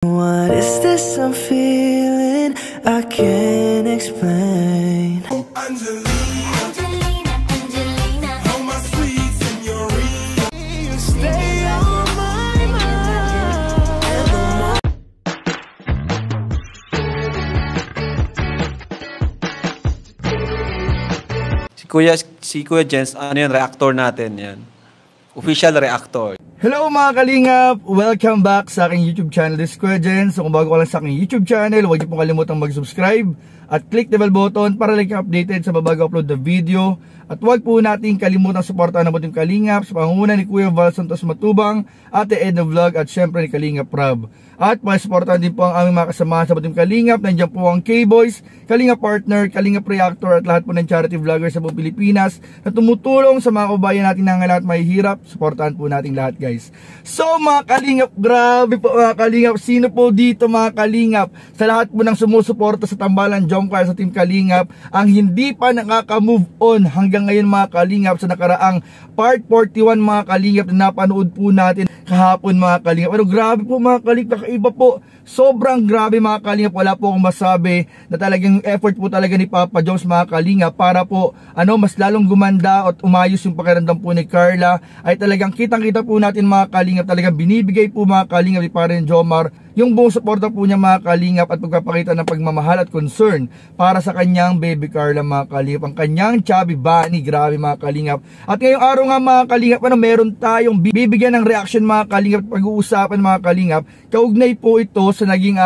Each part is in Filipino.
What is this I'm feeling? I can't explain. Oh, Angelina, oh my sweet señorita, you stay on my mind. Si Kuya Jens, ano yan, reactor natin yan. Official reactor. Hello mga kalingap! Welcome back sa aking YouTube channel. This is Kuya Jens. So kung bago ka lang sa aking YouTube channel, huwag niyo pong kalimutang mag-subscribe at click the bell button para like updated sa babago upload na video. At huwag po natin kalimutang suportahan ang Buting Kalingap sa pangunguna ni Kuya Val Santos Matubang, Ate Edna Vlog at syempre ni Kalingap Rob. At pakisuportahan din po ang aming mga kasamahan sa Buting Kalingap. Nandiyan po ang K-Boys, Kalingap Partner, Kalingap Reactor at lahat po ng charity vloggers sa buong Pilipinas na tumutulong sa mga kabayan natin na ngayon at mahihirap. Suportahan po natin lahat guys. So mga Kalingap, grabe po mga Kalingap. Sino po dito mga Kalingap? Sa lahat po ng sumusuporta sa Tambalan Jomcar sa Team Kalingap, ang hindi pa nakaka-move on hanggang ngayon mga Kalingap sa nakaraang part 41 mga Kalingap na napanood po natin kahapon mga Kalingap. Pero grabe po mga Kalingap, kakaiba po. Sobrang grabe mga Kalingap. Wala po akong masabi na talagang effort po talaga ni Papa Jones mga Kalingap para po mas lalong gumanda at umayos yung pakiramdam po ni Carla. Ay talagang kitang-kita po natin mga Kalingap, talagang binibigay po mga Kalingap ni Parin Jomar yung buong suporta po niya mga Kalingap at pagpapakita ng pagmamahal at concern para sa kanyang baby Carla mga Kalingap, ang kanyang chubby bunny. Grabe mga Kalingap. At ngayong araw nga mga Kalingap, meron tayong bibigyan ng reaction mga Kalingap, pag-uusapan mga Kalingap. Kaugnay po ito sa naging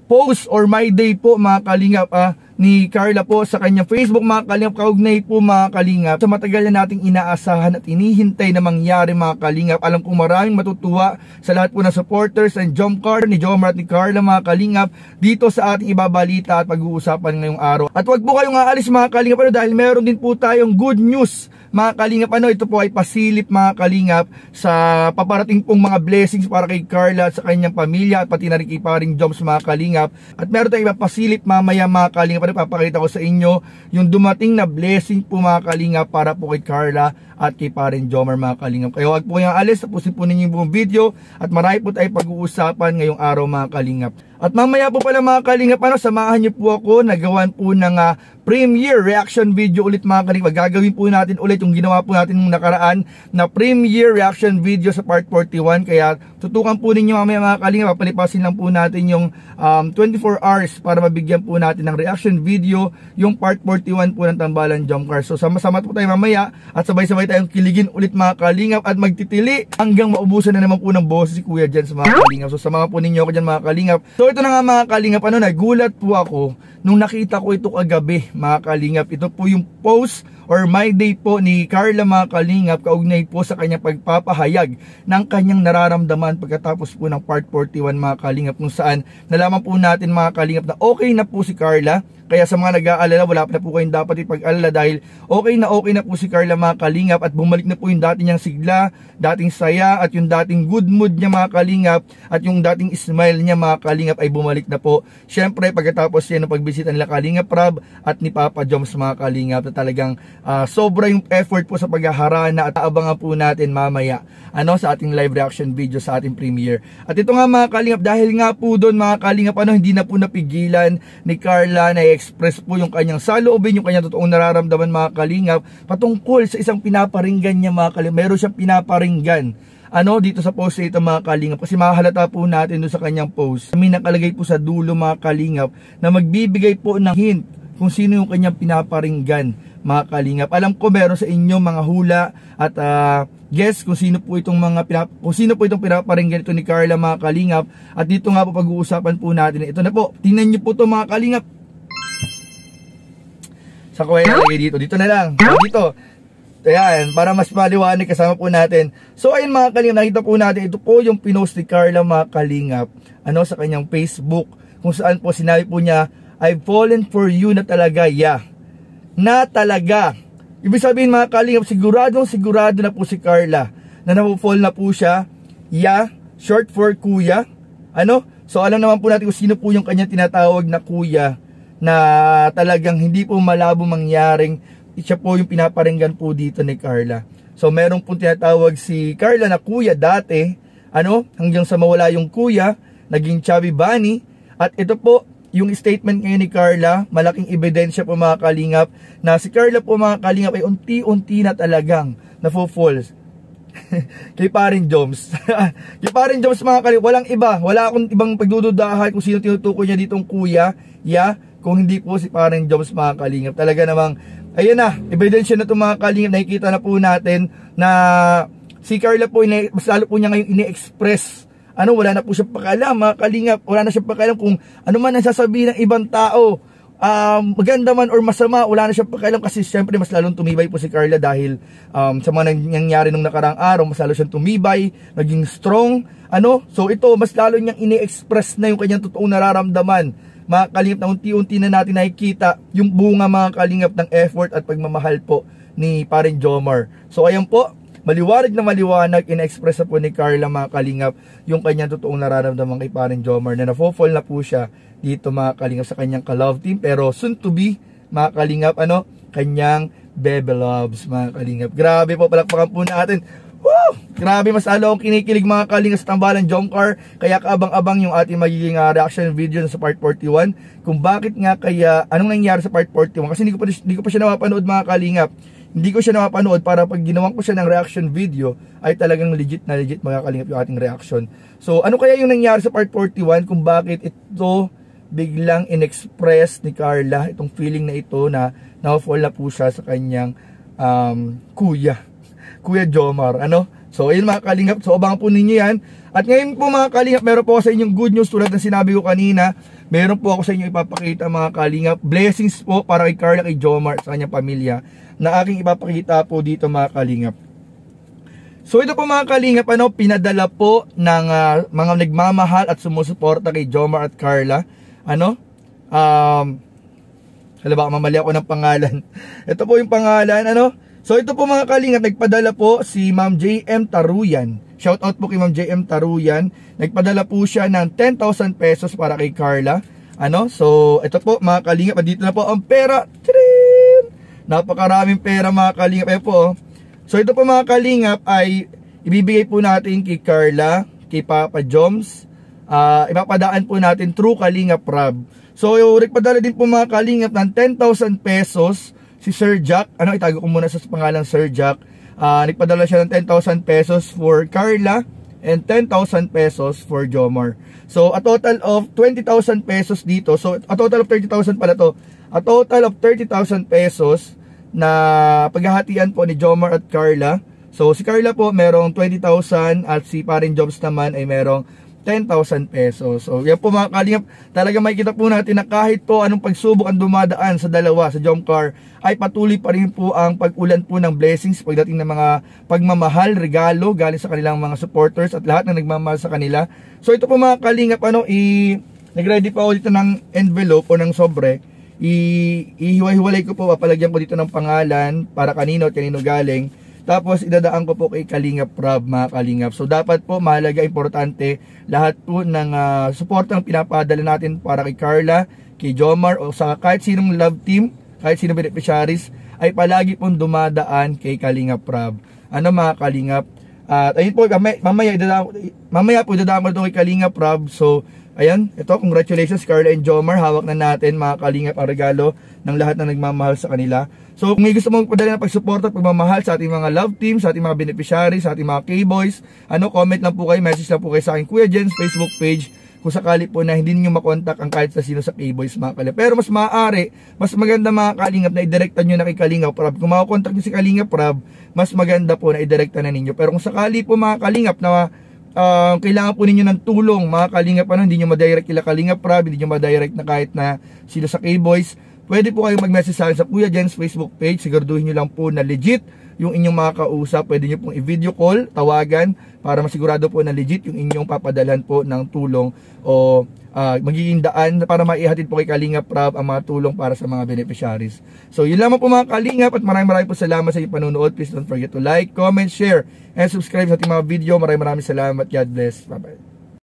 post or my day po mga Kalingap ni Carla po sa kanyang Facebook mga Kalingap. Kaugnay po mga Kalingap sa matagal na nating inaasahan at inihintay na mangyari mga Kalingap. Alam kong maraming matutuwa sa lahat po ng supporters ng Jomcar, ni Jomar at ni Carla mga Kalingap dito sa ating ibabalita at pag-uusapan ngayong araw. At wag po kayong aalis mga Kalingap dahil meron din po tayong good news mga Kalingap. Ito po ay pasilip mga Kalingap sa paparating pong mga blessings para kay Carla at sa kanyang pamilya at pati na rin kay Paring Joms mga Kalingap. At meron tayong pasilip mamaya mga Kalingap. Papakita ko sa inyo yung dumating na blessing po mga Kalingap para po kay Carla at kay Paring Jomar mga Kalingap. Kaya huwag po kayong alis, tapusin po ninyo yung buong video at marami po tayo pag-uusapan ngayong araw mga Kalingap. At mamaya po pala mga Kalingap, samahan niyo po ako, nagawan po ng premiere reaction video ulit mga Kalingap. Gagawin po natin ulit yung ginawa po natin nung nakaraan na premiere reaction video sa part 41. Kaya tutukan po ninyo mamaya mga Kalingap, papalipasin lang po natin yung 24 hours para mabigyan po natin ng reaction video yung part 41 po ng Tambalan Jomcar. So sama-sama po tayo mamaya at sabay-sabay tayong kiligin ulit mga Kalingap at magtitili hanggang maubusan na naman po ng boses si Kuya Jens mga Kalingap. So samahan po ninyo ako dyan mga Kalingap. So ito na nga mga Kalingap, nagulat po ako nung nakita ko ito kagabi mga Kalingap. Ito po yung post or my day po ni Carla mga Kalingap, kaugnay po sa kanyang pagpapahayag ng kanyang nararamdaman pagkatapos po ng part 41 mga Kalingap, kung saan nalaman po natin mga Kalingap na okay na po si Carla. Kaya sa mga nag-aalala, wala pa na po kayong dapat ipag-alala dahil okay na po si Carla mga Kalingap at bumalik na po yung dati niyang sigla, dating saya at yung dating good mood niya mga Kalingap at yung dating smile niya mga Kalingap ay bumalik na po. Syempre pagkatapos yan ng pagbisita nila Kalingap Rob at ni Papa Joms mga Kalingap, na talagang sobra yung effort po sa paghaharana at abangan po natin mamaya sa ating live reaction video sa ating premiere. At ito nga mga Kalingap, dahil nga po doon mga Kalingap, hindi na po napigilan ni Carla na express po yung kanyang saloobin, yung kanyang totoong nararamdaman mga Kalingap patungkol sa isang pinaparinggan niya mga Kalingap. Meron siyang pinaparinggan dito sa post ito mga Kalingap, kasi mahalata po natin doon sa kanyang post. May nakalagay po sa dulo mga Kalingap na magbibigay po ng hint kung sino yung kanyang pinaparinggan mga Kalingap. Alam ko meron sa inyo mga hula at guess kung sino po itong pinaparinggan ito ni Carla mga Kalingap. At dito nga po pag-uusapan po natin. Ito na po, tingnan niyo po ito mga Kalingap. Sa kuya nalagay dito na lang dito. Ayan, para mas maliwanag kasama po natin. So ayun mga Kalingap, nakita po natin ito po yung pinost ni Carla mga Kalingap sa kanyang Facebook, kung saan po sinabi po niya, I've fallen for you na talaga, na talaga. Ibig sabihin mga Kalingap, sigurado na po si Carla na napufall na po siya. Short for kuya. So alam naman po natin kung sino po yung kanyang tinatawag na kuya, na talagang hindi po malabo mangyaring siya po yung pinaparinggan po dito ni Carla. So meron po tinatawag si Carla na kuya dati, hanggang sa mawala yung kuya, naging chubby bunny. At ito po, yung statement ngayon ni Carla, malaking ebidensya po mga kalingap, na si Carla po mga kalingap ay unti-unti na talagang nafo-fall kay Parin Joms. Kay Parin Joms mga kalingap, walang iba, wala akong ibang pagdududahan kung sino tinutukoy niya ditong kuya, kung hindi po si Parin Joms mga kalingap. Talaga namang, ayun na, ebidensya na itong mga kalingap, nakikita na po natin na si Carla po, mas lalo po niya ngayon ini-express. Wala na po siya pakialam mga kalingap, wala na siya pakialam kung ano man ang sasabihin ng ibang tao, maganda man or masama, wala na siya pakialam kasi syempre mas lalong tumibay po si Carla dahil sa mga nangyari nung nakarang araw, mas lalo siyang tumibay, naging strong, so ito, mas lalo niyang ini-express na yung kanyang totoong nararamdaman. Mga kalingap, na unti-unti na natin nakikita yung bunga mga kalingap ng effort at pagmamahal po ni Parin Jomar. So ayan po, maliwanag na maliwanag, in-express na po ni Carla mga kalingap yung kanyang totoong nararamdaman kay Parin Jomar, na nafo-fall na po siya dito mga kalingap sa kanyang ka-love team, pero soon to be mga kalingap, kanyang bebe loves mga kalingap. Grabe po, palakpakan po natin. Woo! Grabe, mas lalo akong kinikilig mga kalingap sa tambalan Jomcar, kaya kaabang-abang yung ating magiging reaction video sa part 41 kung bakit nga kaya, anong nangyari sa part 41, kasi hindi ko pa siya napapanood mga kalingap. Hindi ko siya napapanood para pag ginawan ko siya ng reaction video ay talagang legit na legit mga kalingap yung ating reaction. So ano kaya yung nangyari sa part 41 kung bakit ito biglang in-express ni Carla itong feeling na ito na na-fall na po siya sa kanyang Kuya Jomar, So ayun mga kalingap, so abangan po ninyo yan. At ngayon po mga kalingap, meron po ako sa inyong good news tulad ng sinabi ko kanina. Meron po ako sa inyo ipapakita mga kalingap, blessings po para kay Carla, kay Jomar, sa kanyang pamilya, na aking ipapakita po dito mga kalingap. So ito po mga kalingap, pinadala po ng mga nagmamahal at sumusuporta kay Jomar at Carla. Baka mamali ako ng pangalan. Ito po yung pangalan, So ito po mga kalingap, nagpadala po si Ma'am JM Taruyan. Shout out po kay Ma'am JM Taruyan. Nagpadala po siya ng 10,000 pesos para kay Carla. So ito po mga kalingap, dito na po ang pera. Tadaan! Napakaraming pera mga kalingap. So ito po mga kalingap ay ibibigay po natin kay Carla, kay Papa Joms. Ipapadaan po natin through Kalingap Rab. So nagpadala din po mga kalingap ng 10,000 pesos si Sir Jack. Itago ko muna sa pangalang Sir Jack. Nagpadala siya ng 10,000 pesos for Carla and 10,000 pesos for Jomar. So a total of 20,000 pesos dito. So a total of 30,000 pala to. A total of 30,000 pesos na paghahatian po ni Jomar at Carla. So si Carla po merong 20,000 at si Parin Joms naman ay merong 10,000 pesos. So yan po mga kalingap, talaga makikita po natin na kahit po anong pagsubok ang dumadaan sa dalawa sa Jomcar, ay patuloy pa rin po ang pag-ulan po ng blessings pagdating ng mga pagmamahal, regalo galing sa kanilang mga supporters at lahat na nagmamahal sa kanila. So ito po mga kalingap, nag-ready pa ako dito ng envelope o ng sobre. Ihiwa-hiwalay ko po, papalagyan ko dito ng pangalan para kanino at kanino galing. Tapos idadaan ko po kay Kalingap Rab mga kalingap. So dapat po mahalaga, importante lahat po ng suportang pinapadala natin para kay Carla, kay Jomar o sa kahit sinong love team, kahit sinong beneficiaries, ay palagi pong dumadaan kay Kalingap Rab. Mga kalingap. At ayun po, mamaya po idadaan ko ito kay Kalingap Rab. So ayan, ito, congratulations Carla and Jomar, hawak na natin mga kalingap ang regalo ng lahat na nagmamahal sa kanila. So kung may gusto mong padala ng pagsuporta at pagmamahal sa ating mga love team, sa ating mga beneficiaries, sa ating mga K-boys, comment lang po kayo, message lang po kayo sa aking Kuya Jens Facebook page kung sakali po na hindi niyo makontak ang kahit sa sino sa K-boys mga kalingap. Pero mas maaari, mas maganda mga kalingap na idirekta nyo na kay Kalingap Rab. Kung makakontak nyo si Kalingap Rab, mas maganda po na idirekta na ninyo. Pero kung sakali po mga kalingap na kailangan po ninyo ng tulong mga kalingap, hindi nyo ma-direct kila Kalingap Rab, hindi nyo ma-direct na kahit na sino sa K-boys, pwede po kayong mag-message sa akin sa Kuya Jens Facebook page. Siguraduhin nyo lang po na legit yung inyong mga kausap. Pwede nyo pong i-video call, tawagan, para masigurado po na legit yung inyong papadalhan po ng tulong o magiging daan para maihatid po kay Kalingap Rab ang mga tulong para sa mga beneficiaries. So yun lamang po mga kalingap, at maraming po salamat sa inyong panonood. Please don't forget to like, comment, share, and subscribe sa ating mga video. Maraming salamat. God bless. Bye bye.